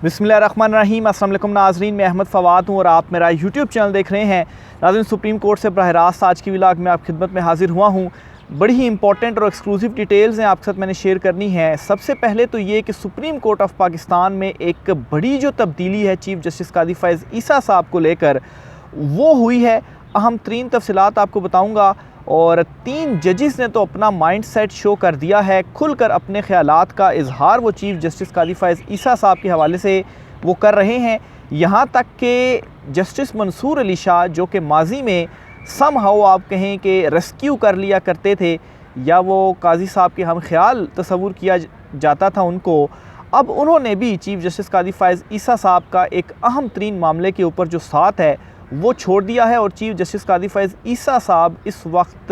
बिस्मिल्लाहिर्रहमानिर्रहीम। अस्सलाम वालेकुम नाज़रीन, मैं अहमद फ़वाद हूँ और आप मेरा यूट्यूब चैनल देख रहे हैं। नाज़रीन, सुप्रीम कोर्ट से बराह रास्त आज की व्लॉग में आपकी खिदमत में हाजिर हुआ हूँ। बड़ी ही इंपॉर्टेंट और एक्सक्लूसिव डिटेल्स हैं आपके साथ मैंने शेयर करनी है। सबसे पहले तो ये कि सुप्रीम कोर्ट ऑफ पाकिस्तान में एक बड़ी जो तब्दीली है चीफ़ जस्टिस कादी फ़ैज़ ईसा साहब को लेकर वो हुई है। अहम तरीन तफसीलात आपको बताऊँगा और 3 जजेस ने तो अपना माइंड सेट शो कर दिया है, खुलकर अपने ख़यालात का इजहार वो चीफ़ जस्टिस कादी फ़ैज़ ईसा साहब के हवाले से वो कर रहे हैं। यहाँ तक कि जस्टिस मंसूर अली शाह जो कि माजी में समहाउ आप कहें कि रेस्क्यू कर लिया करते थे या वो काजी साहब के हम ख्याल तस्वुर किया जाता था उनको, अब उन्होंने भी चीफ़ जस्टिस कादी फ़ैज़ ईसा साहब का एक अहम तरीन मामले के ऊपर जो साथ है वो छोड़ दिया है और चीफ़ जस्टिस कादी फ़ैज़ ईसा साहब इस वक्त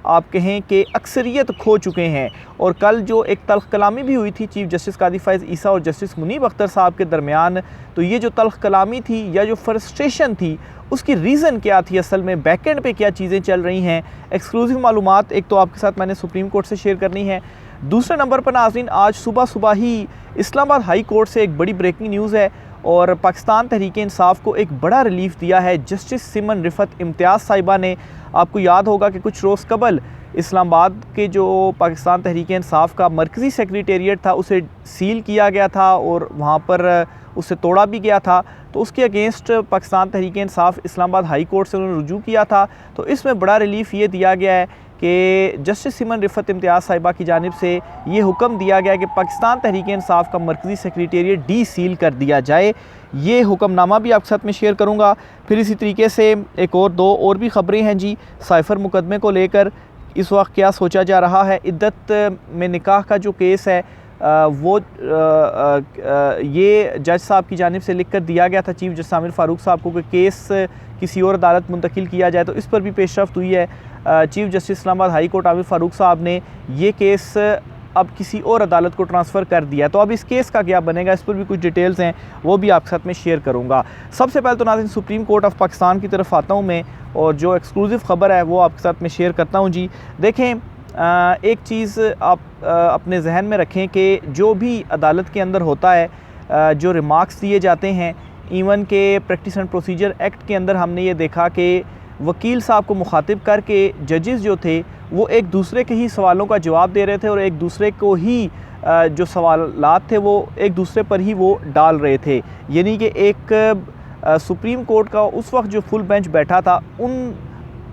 आप कहें कि अक्सरियत खो चुके हैं। और कल जो एक तल्ख़ कलामी भी हुई थी चीफ़ जस्टिस कादी फ़ैज़ ईसा और जस्टिस मुनीब अख्तर साहब के दरमियान, तो ये जो तल्ख़ कलामी थी या जो फ्रस्ट्रेशन थी उसकी रीज़न क्या थी, असल में बैकेंड पे क्या चीज़ें चल रही हैं, एक्सक्लूसिव मालूमात एक तो आपके साथ मैंने सुप्रीम कोर्ट से शेयर करनी है। दूसरे नंबर पर नाज़रीन, आज सुबह ही इस्लामाबाद हाई कोर्ट से एक बड़ी ब्रेकिंग न्यूज़ है और पाकिस्तान तहरीक इंसाफ को एक बड़ा रिलीफ दिया है जस्टिस सिमन रिफ़त इम्तियाज़ साहिबा ने। आपको याद होगा कि कुछ रोज़ कबल इस्लामाबाद के जो पाकिस्तान तहरीक इंसाफ का मरकज़ी सेक्रेटेरिएट था उसे सील किया गया था और वहाँ पर उसे तोड़ा भी गया था, तो उसके against Pakistan Tehreek Insaf Islamabad high court से उन्होंने रुजू किया था। तो इसमें बड़ा रिलीफ ये दिया गया है कि जस्टिस सिमन रिफ़त इम्तियाज़ साहिबा की जानिब से ये हुक्म दिया गया कि पाकिस्तान तहरीक इंसाफ का मरकज़ी सेक्रेटेरिएट डी सील कर दिया जाए। ये हुक्मनामा भी आपके साथ में शेयर करूँगा। फिर इसी तरीके से एक और 2 और भी ख़बरें हैं जी। साइफ़र मुकदमे को लेकर इस वक्त क्या सोचा जा रहा है, इद्दत में निकाह का जो केस है वो ये जज साहब की जानिब से लिख कर दिया गया था चीफ़ जस्टिस आमिर फ़ारूक साहब को कि केस किसी और अदालत मुंतकिल किया जाए, तो इस पर भी पेशरफ्त हुई है। Chief justice Islamabad high court Aamir Farooq साहब ने ये केस अब किसी और अदालत को ट्रांसफ़र कर दिया, तो अब इस केस का क्या बनेगा, इस पर भी कुछ डिटेल्स हैं वो भी आपके साथ में शेयर करूँगा। सबसे पहले तो नाज़रीन सुप्रीम कोर्ट ऑफ पाकिस्तान की तरफ आता हूँ मैं और जो एक्सक्लूसिव ख़बर है वो आपके साथ में शेयर करता हूँ जी। देखें, एक चीज़ आप अपने जहन में रखें कि जो भी अदालत के अंदर होता है, जो रिमार्क्स दिए जाते हैं, इवन के प्रैक्टिस एंड प्रोसीजर एक्ट के अंदर हमने ये देखा कि वकील साहब को मुखातिब करके जजेस जो थे वो एक दूसरे के ही सवालों का जवाब दे रहे थे और एक दूसरे को ही जो सवालात थे वो एक दूसरे पर ही वो डाल रहे थे। यानी कि एक सुप्रीम कोर्ट का उस वक्त जो फुल बेंच बैठा था उन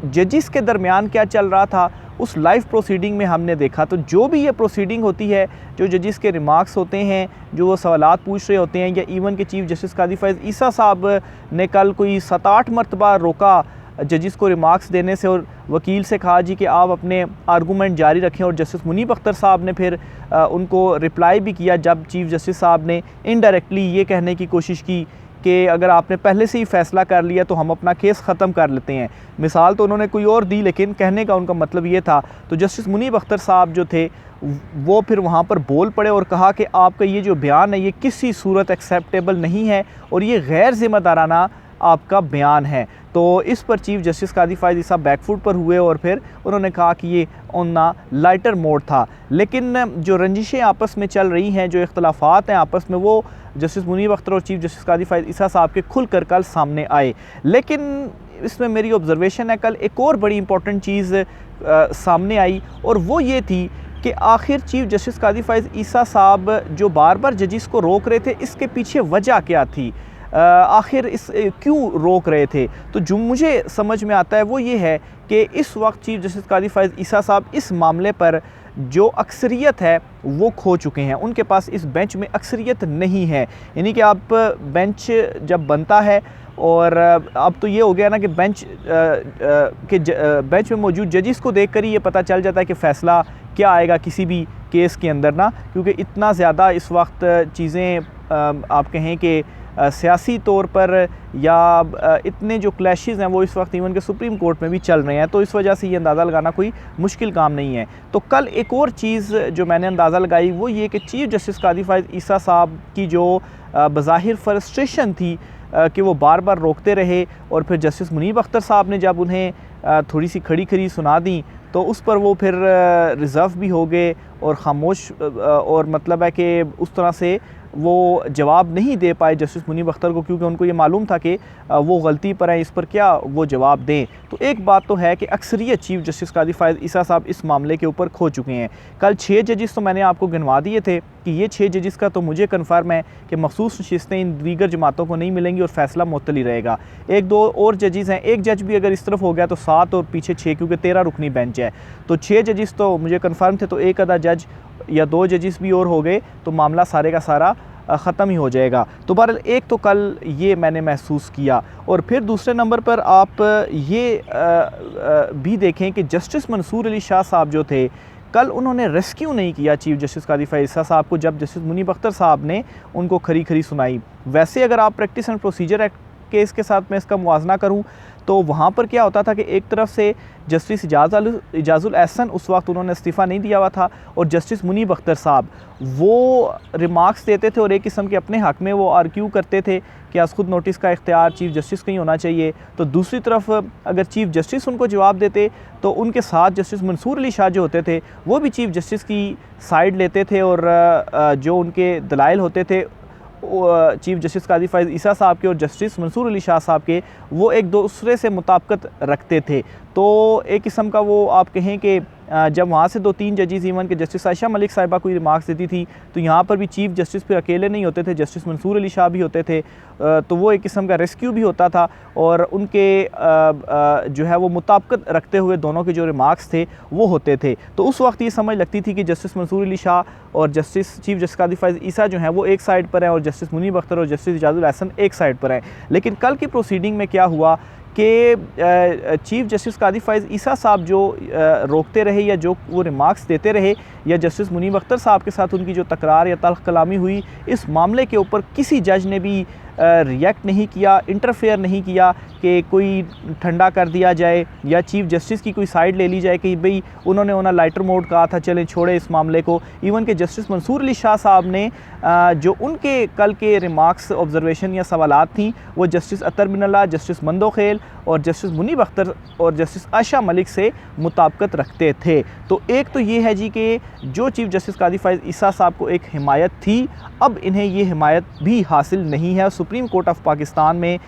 जजेस के दरमियान क्या चल रहा था उस लाइव प्रोसीडिंग में हमने देखा। तो जो भी ये प्रोसीडिंग होती है, जो जजेस के रिमार्क्स होते हैं, जो वो सवालात पूछ रहे होते हैं, या इवन के चीफ़ जस्टिस कादी फ़ैज़ ईसा साहब ने कल कोई 7-8 मरतबा रोका जजेस को रिमार्क्स देने से और वकील से कहा जी कि आप अपने आर्गूमेंट जारी रखें, और जस्टिस मुनीब अख्तर साहब ने फिर उनको रिप्लाई भी किया जब चीफ़ जस्टिस साहब ने इनडायरेक्टली ये कहने की कोशिश की कि अगर आपने पहले से ही फ़ैसला कर लिया तो हम अपना केस ख़त्म कर लेते हैं। मिसाल तो उन्होंने कोई और दी लेकिन कहने का उनका मतलब ये था। तो जस्टिस मुनीब अख्तर साहब जो थे वो फिर वहाँ पर बोल पड़े और कहा कि आपका ये जो बयान है ये किसी सूरत एक्सेप्टेबल नहीं है और ये गैर ज़िम्मेदाराना आपका बयान है। तो इस पर चीफ़ जस्टिस कादी फ़ैज़ ईसा बैकफुट पर हुए और फिर उन्होंने कहा कि ये ऑन लाइटर मोड था। लेकिन जो रंजिशें आपस में चल रही हैं, जो इख्तलाफात हैं आपस में, वो जस्टिस मुनीब अख्तर और चीफ़ जस्टिस कादी फ़ैज़ ईसा साहब के खुल कर कल सामने आए। लेकिन इसमें मेरी ऑब्ज़र्वेशन है कल एक और बड़ी इंपॉर्टेंट चीज़ सामने आई और वो ये थी कि आखिर चीफ़ जस्टिस कादी फ़ैज़ ईसा साहब जो बार बार जजेस को रोक रहे थे, इसके पीछे वजह क्या थी, आखिर इस क्यों रोक रहे थे। तो जो मुझे समझ में आता है वो ये है कि इस वक्त चीफ़ जस्टिस कादी फ़ैज़ ईसा साहब इस मामले पर जो अक्सरियत है वो खो चुके हैं, उनके पास इस बेंच में अक्सरियत नहीं है। यानी कि आप बेंच जब बनता है और अब तो ये हो गया ना कि बेंच में मौजूद जजेस को देखकर ही ये पता चल जाता है कि फ़ैसला क्या आएगा किसी भी केस के अंदर ना, क्योंकि इतना ज़्यादा इस वक्त चीज़ें आप कहें कि सियासी तौर पर या इतने जो क्लैशेज़ हैं वो इस वक्त इवन के सुप्रीम कोर्ट में भी चल रहे हैं, तो इस वजह से ये अंदाज़ा लगाना कोई मुश्किल काम नहीं है। तो कल एक और चीज़ जो मैंने अंदाज़ा लगाई वो ये कि चीफ़ जस्टिस कादी फ़ैज़ ईसा साहब की जो बज़ाहिर फ्रस्ट्रेशन थी कि वो बार बार रोकते रहे और फिर जस्टिस मुनीब अख्तर साहब ने जब उन्हें थोड़ी सी खड़ी खड़ी सुना दी तो उस पर वो फिर रिज़र्व भी हो गए और ख़ामोश और मतलब है कि उस तरह से वो जवाब नहीं दे पाए जस्टिस मुनीब अख्तर को, क्योंकि उनको ये मालूम था कि वो गलती पर हैं, इस पर क्या वो जवाब दें। तो एक बात तो है कि अक्सरियत चीफ जस्टिस कादी फ़ाइज़ ईसा साहब इस मामले के ऊपर खो चुके हैं। कल 6 जजिस तो मैंने आपको गिनवा दिए थे कि ये 6 जजिस का तो मुझे कन्फर्म है कि मखसूस नशिस्तें इन दीगर जमातों को नहीं मिलेंगी और फैसला मुअत्तल रहेगा। 1-2 और जजिस हैं, एक जज भी अगर इस तरफ हो गया तो 7 और पीछे 6, क्योंकि 13 रुकनी बेंच है। तो 6 जजिस तो मुझे कन्फर्म थे, तो एक आधा जज या 2 जजिस भी और हो गए तो मामला सारे का सारा ख़त्म ही हो जाएगा। तो बहरहाल एक तो कल ये मैंने महसूस किया। और फिर दूसरे नंबर पर आप ये भी देखें कि जस्टिस मंसूर अली शाह साहब जो थे, कल उन्होंने रेस्क्यू नहीं किया चीफ जस्टिस कादी फ़ाइज़ ईसा साहब को जब जस्टिस मुनीब अख्तर साहब ने उनको खरी खरी सुनाई। वैसे अगर आप practice and procedure act case के साथ मैं इसका मुआजना करूँ तो वहाँ पर क्या होता था कि एक तरफ से जस्टिस इजाज़ुल एहसन उस वक्त उन्होंने इस्तीफ़ा नहीं दिया हुआ था और जस्टिस मुनीब अख्तर साहब वो रिमार्क्स देते थे और एक किस्म के अपने हक़ में वो आर्ग्यू करते थे कि आज खुद नोटिस का इख्तियार चीफ जस्टिस का ही होना चाहिए। तो दूसरी तरफ अगर चीफ जस्टिस उनको जवाब देते तो उनके साथ जस्टिस मंसूर अली शाह जो होते थे वो भी चीफ जस्टिस की साइड लेते थे और जो उनके दलाइल होते थे चीफ जस्टिस कादी फ़ाइज़ ईसा साहब के और जस्टिस मंसूर अली शाह साहब के, वो एक दूसरे से मुताबिकत रखते थे। तो एक किस्म का वो आप कहें कि जब वहाँ से 2-3 जजेस इवन के जस्टिस आयशा मलिक साहिबा कोई रिमार्क्स देती थी तो यहाँ पर भी चीफ जस्टिस फिर अकेले नहीं होते थे, जस्टिस मंसूर अली शाह भी होते थे। तो वो एक किस्म का रेस्क्यू भी होता था और उनके जो है वो मुताबिकत रखते हुए दोनों के जो रिमार्क्स थे वो होते थे। तो उस वक्त ये समझ लगती थी कि जस्टिस मंसूर अली शाह और जस्टिस चीफ जस्टिस कादी फ़ाइज़ ईसा जो हैं वो एक साइड पर हैं और जस्टिस मुनीब अख्तर और जस्टिस इजाज़ुल एहसन एक साइड पर हैं। लेकिन कल की प्रोसीडिंग में क्या हुआ कि चीफ जस्टिस कादी फ़ाइज़ ईसा साहब जो रोकते रहे या जो वो रिमार्क्स देते रहे या जस्टिस मुनीब अख्तर साहब के साथ उनकी जो तकरार या तल्ख़ कलामी हुई, इस मामले के ऊपर किसी जज ने भी रिएक्ट नहीं किया, इंटरफेयर नहीं किया कि कोई ठंडा कर दिया जाए या चीफ जस्टिस की कोई साइड ले ली जाए कि भाई उन्होंने लाइटर मोड कहा था, चलें छोड़े इस मामले को। इवन के जस्टिस मंसूर अली शाह साहब ने जो उनके कल के रिमार्क्स, ऑब्जर्वेशन या सवालात थी वो जस्टिस अतर बिन अल्लाह, जस्टिस मंदोखेल और जस्टिस मुनीब अख्तर और जस्टिस आयशा मलिक से मुताबिकत रखते थे। तो एक तो ये है जी कि जो चीफ जस्टिस कादी फ़ाइज़ ईसा साहब को एक हिमायत थी, अब इन्हें ये हिमायत भी हासिल नहीं है। सुप्रीम कोर्ट ऑफ पाकिस्तान में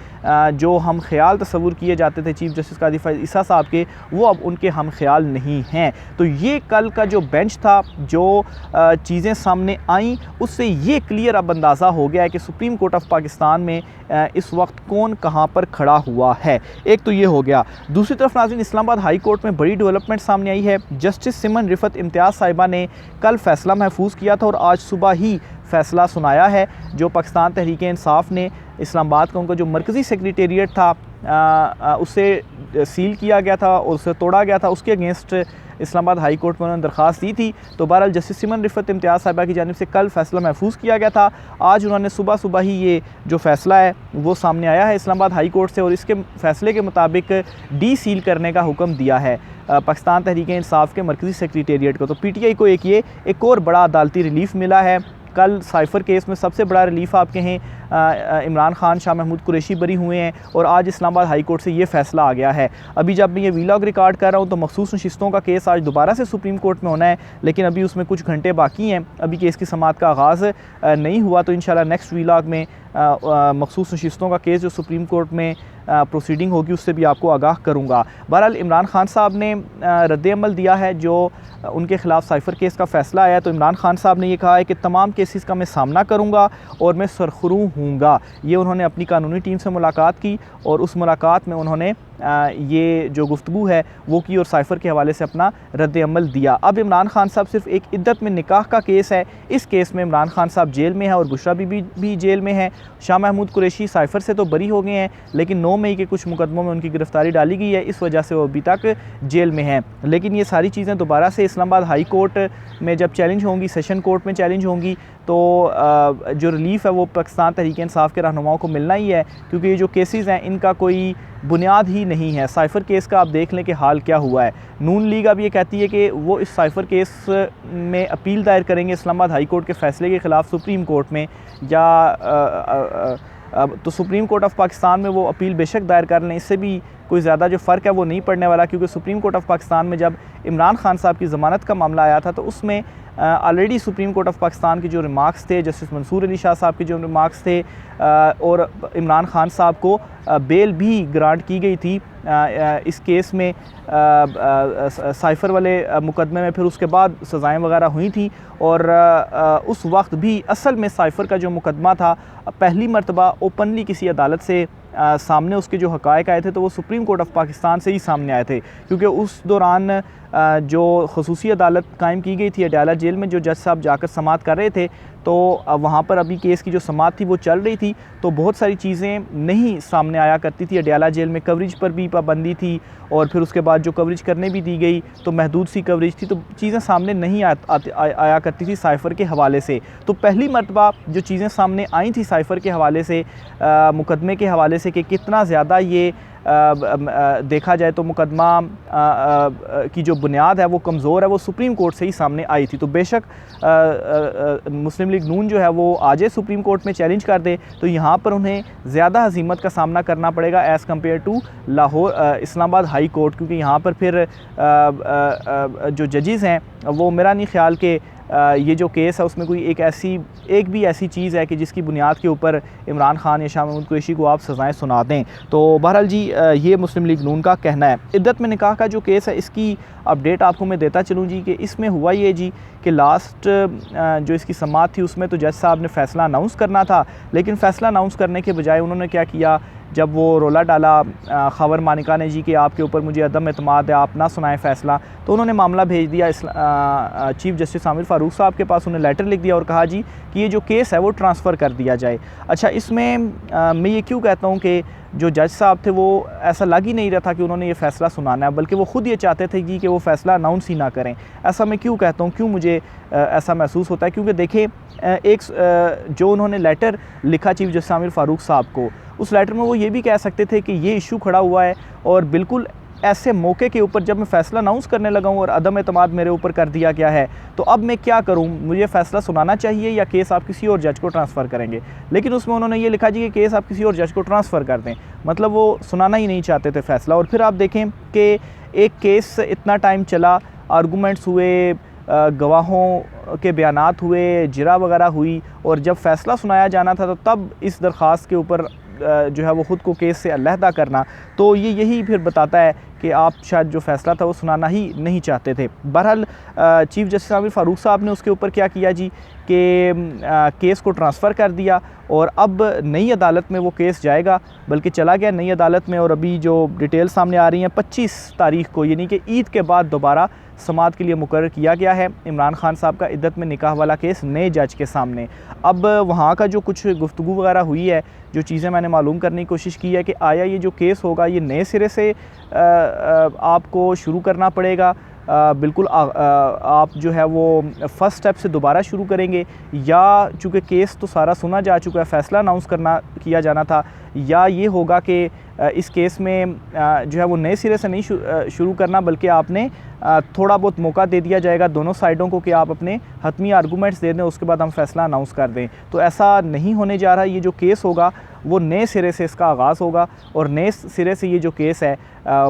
जो हम ख्याल तस्वुर किए जाते थे चीफ जस्टिस कादी फ़ाइज़ ईसा साहब के, वो अब उनके हम ख्याल नहीं हैं। तो ये कल का जो बेंच था, जो चीज़ें सामने आईं, उससे ये क्लियर अब अंदाज़ा हो गया है कि सुप्रीम कोर्ट ऑफ पाकिस्तान में इस वक्त कौन कहाँ पर खड़ा हुआ है। एक तो ये हो गया। दूसरी तरफ नाज़रीन, इस्लामाबाद हाई कोर्ट में बड़ी डेवलपमेंट सामने आई है। जस्टिस सिमन रिफत इम्तियाज़ साहिबा ने कल फ़ैसला महफूज किया था और आज सुबह ही फ़ैसला सुनाया है। जो पाकिस्तान तहरीक इंसाफ ने इस्लामाबाद का उनका जो मरकज़ी सेक्रेटेरिएट था उसे सील किया गया था और उसे तोड़ा गया था, उसके अगेंस्ट इस्लामाबाद हाई कोर्ट में उन्होंने दरख्वास्त दी थी। तो बहरहाल जस्टिस सिमन रिफत इम्तियाज़ साहिबा की जानिब से कल फ़ैसला महफूज किया गया था। आज उन्होंने सुबह ही ये जो फ़ैसला है वो सामने आया है इस्लामाबाद हाई कोर्ट से और इसके फ़ैसले के मुताबिक डी सील करने का हुक्म दिया है पाकिस्तान तहरीक इंसाफ के मरकज़ी सेक्रेटेरिएट को। तो PTI को एक और बड़ा अदालती रिलीफ़ मिला है। कल साइफ़र केस में सबसे बड़ा रिलीफ़ आप कहें इमरान खान, शाह महमूद कुरैशी बरी हुए हैं और आज इस्लामाबाद हाई कोर्ट से ये फ़ैसला आ गया है। अभी जब मैं ये वीलॉग रिकॉर्ड कर रहा हूँ तो मखसूस नशिस्तों का केस आज दोबारा से सुप्रीम कोर्ट में होना है, लेकिन अभी उसमें कुछ घंटे बाकी हैं, अभी केस की समाअत का आगाज़ नहीं हुआ। तो इंशाल्लाह नेक्स्ट वीलॉग में मखसूस नशिस्तों का केस जो सुप्रीम कोर्ट में प्रोसीडिंग होगी उससे भी आपको आगाह करूँगा। बहरहाल इमरान खान साहब ने रद्द-ए-अमल दिया है जो उनके ख़िलाफ़ साइफ़र केस का फ़ैसला आया। तो इमरान खान साहब ने ये कहा है कि तमाम केसेस का मैं सामना करूँगा और मैं सरखरू हूँगा। ये उन्होंने अपनी कानूनी टीम से मुलाकात की और उस मुलाकात में उन्होंने ये जो गुफ्तगू है वो की और साइफ़र के हवाले से अपना रद्द-ए-अमल दिया। अब इमरान खान साहब सिर्फ एक इद्दत में निकाह का केस है, इस केस में इमरान खान साहब जेल में है और बुशरा बीबी भी जेल में है। शाह महमूद कुरैशी साइफ़र से तो बरी हो गए हैं, लेकिन 9 मई के कुछ मुकदमों में उनकी गिरफ्तारी डाली गई है, इस वजह से वो अभी तक जेल में हैं। लेकिन ये सारी चीज़ें दोबारा से इस्लामाबाद हाई कोर्ट में जब चैलेंज होंगी, सेशन कोर्ट में चैलेंज होंगी, तो जो रिलीफ़ है वो पाकिस्तान तहरीक इंसाफ के रहनुमाओं को मिलना ही है, क्योंकि ये जो केसेस हैं इनका कोई बुनियाद ही नहीं है। साइफ़र केस का आप देख लें कि हाल क्या हुआ है। नून लीग अब ये कहती है कि वो इस साइफ़र केस में अपील दायर करेंगे इस्लामाबाद हाई कोर्ट के फ़ैसले के ख़िलाफ़ सुप्रीम कोर्ट में, या तो सुप्रीम कोर्ट ऑफ पाकिस्तान में वो अपील बेशक दायर कर लें, इससे भी कोई ज़्यादा जो फ़र्क है वो नहीं पड़ने वाला, क्योंकि सुप्रीम कोर्ट ऑफ पाकिस्तान में जब इमरान खान साहब की ज़मानत का मामला आया था तो उसमें already supreme court of Pakistan के जो रिमार्क्स थे, जस्टिस मंसूर अली शाह साहब के जो रिमार्क्स थे, और इमरान खान साहब को बेल भी ग्रांट की गई थी इस केस में, साइफ़र वाले मुकदमे में। फिर उसके बाद सज़ाएँ वगैरह हुई थी, और उस वक्त भी असल में साइफ़र का जो मुकदमा था पहली मरतबा ओपनली किसी अदालत से सामने उसके जो हक़ाइक़ आए थे तो वो सुप्रीम कोर्ट ऑफ पाकिस्तान से ही सामने आए थे, क्योंकि उस दौरान जो खसूसी अदालत कायम की गई थी अडयाला जेल में, जो जज साहब जाकर समाअत कर रहे थे, तो वहाँ पर अभी केस की जो समाअत थी वो चल रही थी, तो बहुत सारी चीज़ें नहीं सामने आया करती थी। अडयाला जेल में कवरेज पर भी पाबंदी थी, और फिर उसके बाद जो कवरेज करने भी दी गई तो महदूद सी कवरेज थी, तो चीज़ें सामने नहीं आया करती थी साइफ़र के हवाले से। तो पहली मरतबा जो चीज़ें सामने आई थी साइफ़र के हवाले से, मुकदमे के हवाले से, कि कितना ज़्यादा ये देखा जाए तो मुकदमा की जो बुनियाद है वो कमज़ोर है, वो सुप्रीम कोर्ट से ही सामने आई थी। तो बेशक मुस्लिम लीग नून जो है वो आज सुप्रीम कोर्ट में चैलेंज कर दे तो यहाँ पर उन्हें ज़्यादा हज़ीमत का सामना करना पड़ेगा as compare to Lahore Islamabad high court, क्योंकि यहाँ पर फिर जो जजेज़ हैं वो मेरा नहीं ख्याल कि ये जो केस है उसमें कोई एक भी ऐसी चीज़ है कि जिसकी बुनियाद के ऊपर इमरान खान या शाह महमूद कुरैशी को आप सज़ाएं सुना दें। तो बहरहाल जी ये मुस्लिम लीग नून का कहना है। इद्दत में निकाह का जो केस है इसकी अपडेट आपको मैं देता चलूँ जी, कि इसमें हुआ ये जी कि लास्ट जो इसकी समाअत थी उसमें तो जज साहब ने फ़ैसला अनाउंस करना था, लेकिन फ़ैसला अनाउंस करने के बजाय उन्होंने क्या किया, जब वो रोला डाला खबर मानिका ने जी कि आपके ऊपर मुझे अदम एतमाद है, आप ना सुनाएं फ़ैसला, तो उन्होंने मामला भेज दिया चीफ़ जस्टिस आमिर फ़ारूक साहब के पास। उन्हें लेटर लिख दिया और कहा जी कि ये जो केस है वो ट्रांसफ़र कर दिया जाए। अच्छा, इसमें मैं ये क्यों कहता हूँ कि जो जज साहब थे वो ऐसा लग ही नहीं रहा था कि उन्होंने ये फ़ैसला सुनाना है, बल्कि वो ख़ुद ये चाहते थे कि वो फ़ैसला अनाउंस ही ना करें। ऐसा मैं क्यों कहता हूँ, क्यों मुझे ऐसा महसूस होता है, क्योंकि देखिए जो उन्होंने लेटर लिखा चीफ़ जस्टिस आमिर फ़ारूक साहब को, उस लेटर में वो ये भी कह सकते थे कि ये इशू खड़ा हुआ है और बिल्कुल ऐसे मौके के ऊपर जब मैं फ़ैसला अनाउंस करने लगा हूँ और अदम एतमाद मेरे ऊपर कर दिया गया है, तो अब मैं क्या करूँ, मुझे फ़ैसला सुनाना चाहिए या केस आप किसी और जज को ट्रांसफ़र करेंगे। लेकिन उसमें उन्होंने ये लिखा जी कि केस आप किसी और जज को ट्रांसफ़र कर दें, मतलब वो सुनाना ही नहीं चाहते थे फ़ैसला। और फिर आप देखें कि एक केस इतना टाइम चला, आर्गूमेंट्स हुए, गवाहों के बयानात हुए, जिरा वगैरह हुई, और जब फ़ैसला सुनाया जाना था तो तब इस दरख्वास्त के ऊपर जो है वो ख़ुद को केस से अलहदा करना, तो ये यही फिर बताता है कि आप शायद जो फ़ैसला था वो सुनाना ही नहीं चाहते थे। बहरहाल चीफ़ जस्टिस आमिर फ़ारूक साहब ने उसके ऊपर क्या किया जी कि केस को ट्रांसफ़र कर दिया, और अब नई अदालत में वो केस जाएगा, बल्कि चला गया नई अदालत में। और अभी जो डिटेल सामने आ रही हैं 25 तारीख़ को, यानी कि ईद के बाद दोबारा समाअत के लिए मुकर्रर किया गया है इमरान खान साहब का इद्दत में निकाह वाला केस नए जज के सामने। अब वहाँ का जो कुछ गुफ्तगू वगैरह हुई है, जो चीज़ें मैंने मालूम करने की कोशिश की है कि आया ये जो केस होगा ये नए सिरे से आपको शुरू करना पड़ेगा, बिल्कुल आप जो है वो फ़र्स्ट स्टेप से दोबारा शुरू करेंगे, या चूँकि केस तो सारा सुना जा चुका है, फ़ैसला अनाउंस किया जाना था, या ये होगा कि इस केस में जो है वो नए सिरे से नहीं शुरू करना, बल्कि आपने थोड़ा बहुत मौका दे दिया जाएगा दोनों साइडों को कि आप अपने हतमी आर्गूमेंट्स दे दें, उसके बाद हम फ़ैसला अनाउंस कर दें। तो ऐसा नहीं होने जा रहा। ये जो केस होगा वो नए सिरे से इसका आगाज़ होगा, और नए सिरे से ये जो केस है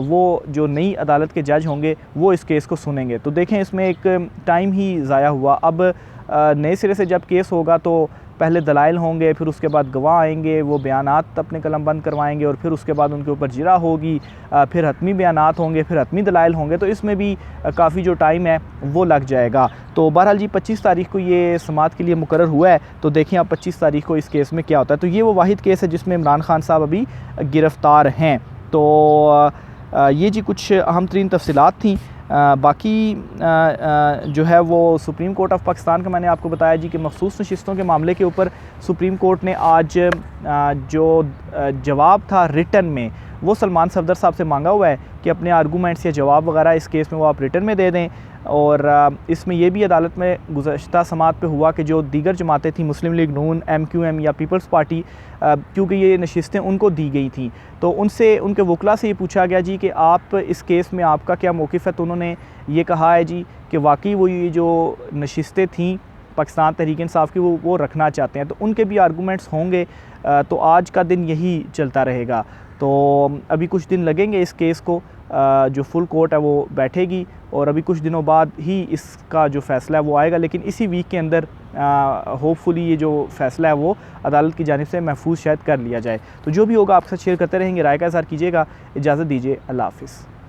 वो जो नई अदालत के जज होंगे वो इस केस को सुनेंगे। तो देखें, इसमें एक टाइम ही ज़ाया हुआ। अब नए सिरे से जब केस होगा तो पहले दलाइल होंगे, फिर उसके बाद गवाह आएंगे, वो बयानात अपने कलम बंद करवाएंगे, और फिर उसके बाद उनके ऊपर जिरा होगी, फिर हतमी बयानात होंगे, फिर हतमी दलाइल होंगे, तो इसमें भी काफ़ी जो टाइम है वो लग जाएगा। तो बहरहाल जी 25 तारीख़ को ये समाअत के लिए मुकर्रर हुआ है, तो देखिए आप 25 तारीख़ को इस केस में क्या होता है। तो ये वो वाहिद केस है जिसमें इमरान खान साहब अभी गिरफ़्तार हैं। तो ये जी कुछ अहम तरीन तफसीलात थी। बाकी जो है वो सुप्रीम कोर्ट ऑफ पाकिस्तान का मैंने आपको बताया जी कि मखसूस नशिस्तों के मामले के ऊपर सुप्रीम कोर्ट ने आज जो जवाब था रिटन में वो सलमान सफदर साहब से मांगा हुआ है कि अपने आर्गूमेंट्स या जवाब वगैरह इस केस में वो आप रिटन में दे दें। और इसमें यह भी अदालत में गुज़श्ता समाअत पे हुआ कि जो दीगर जमातें थी, मुस्लिम लीग नून, MQM या पीपल्स पार्टी, क्योंकि ये नशिस्तें उनको दी गई थी, तो उनसे उनके वकला से ये पूछा गया जी कि आप इस केस में आपका क्या मौक़िफ़ है। तो उन्होंने ये कहा है जी कि वाकई वो ये जो नशिस्तें थीं पाकिस्तान तहरीक इंसाफ की वो रखना चाहते हैं, तो उनके भी आर्गूमेंट्स होंगे। तो आज का दिन यही चलता रहेगा। तो अभी कुछ दिन लगेंगे इस केस को, जो फुल कोर्ट है वो बैठेगी और अभी कुछ दिनों बाद ही इसका जो फ़ैसला है वो आएगा। लेकिन इसी वीक के अंदर होपफुली ये जो फ़ैसला है वो अदालत की जानिब से महफूज शायद कर लिया जाए। तो जो भी होगा आपके साथ शेयर करते रहेंगे, राय का इज़हार कीजिएगा। इजाज़त दीजिए, अल्लाह हाफ़िज़।